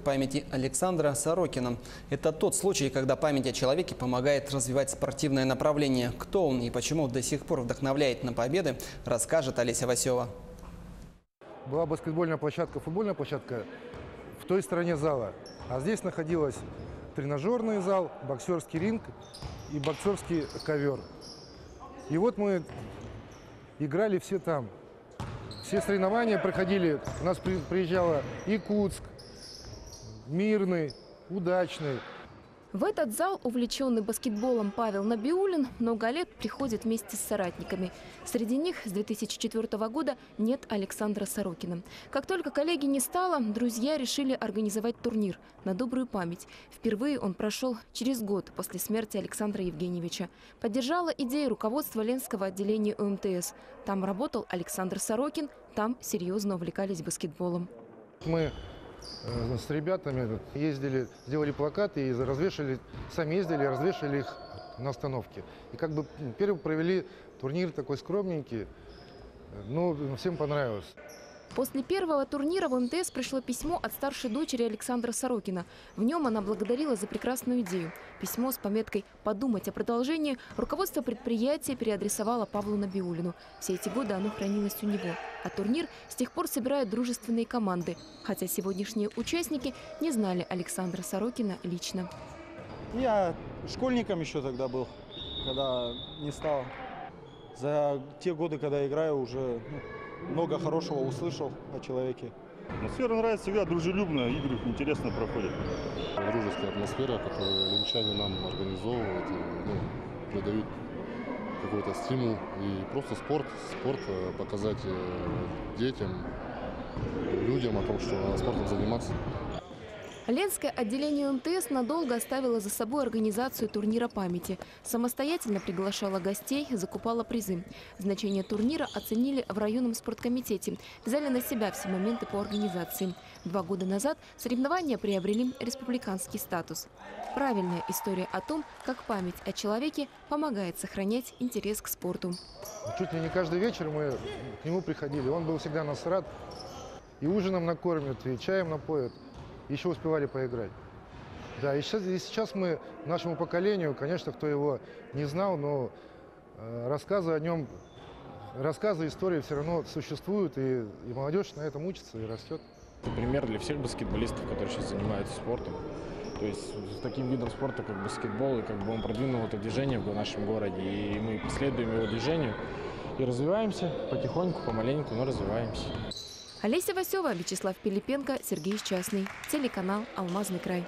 памяти Александра Сорокина. Это тот случай, когда память о человеке помогает развивать спортивное направление. Кто он и почему до сих пор вдохновляет на победы, расскажет Олеся Васева. Была баскетбольная площадка, футбольная площадка в той стороне зала. А здесь находилась тренажерный зал, боксерский ринг и боксерский ковер. И вот мы играли все там. Все соревнования проходили. У нас приезжала Якутск, Мирный, Удачный. В этот зал увлеченный баскетболом Павел Набиуллин много лет приходит вместе с соратниками. Среди них с 2004 года нет Александра Сорокина. Как только коллеги не стало, друзья решили организовать турнир на добрую память. Впервые он прошел через год после смерти Александра Евгеньевича. Поддержала идею руководства Ленского отделения УМТС. Там работал Александр Сорокин, там серьезно увлекались баскетболом. Мы с ребятами ездили, сделали плакаты и развешали, сами ездили, развешали их на остановке. И как бы первый провели турнир такой скромненький, но всем понравилось. После первого турнира в МТС пришло письмо от старшей дочери Александра Сорокина. В нем она благодарила за прекрасную идею. Письмо с пометкой «Подумать о продолжении» руководство предприятия переадресовало Павлу Набиуллину. Все эти годы оно хранилось у него. А турнир с тех пор собирают дружественные команды. Хотя сегодняшние участники не знали Александра Сорокина лично. Я школьником еще тогда был, когда не стал. За те годы, когда играю, уже много хорошего услышал о человеке. Атмосфера нравится, всегда дружелюбная, игры интересно проходят. Дружеская атмосфера, которую ленчане нам организовывают и придают какой-то стимул. И просто спорт показать детям, людям о том, что надо спортом заниматься. Ленское отделение МТС надолго оставило за собой организацию турнира памяти. Самостоятельно приглашала гостей, закупала призы. Значение турнира оценили в районном спорткомитете. Взяли на себя все моменты по организации. 2 года назад соревнования приобрели республиканский статус. Правильная история о том, как память о человеке помогает сохранять интерес к спорту. Чуть ли не каждый вечер мы к нему приходили. Он был всегда нас рад. И ужином накормят, и чаем напоят. Еще успевали поиграть. Да, и сейчас мы нашему поколению, конечно, кто его не знал, но рассказы о нем, рассказы, истории все равно существуют, и молодежь на этом учится и растет. Это пример для всех баскетболистов, которые сейчас занимаются спортом. То есть с таким видом спорта, как баскетбол, и как бы он продвинул это движение в нашем городе, и мы следуем его движению и развиваемся потихоньку, помаленьку, но развиваемся. Олеся Васева, Вячеслав Пилипенко, Сергей Счастный. Телеканал «Алмазный край».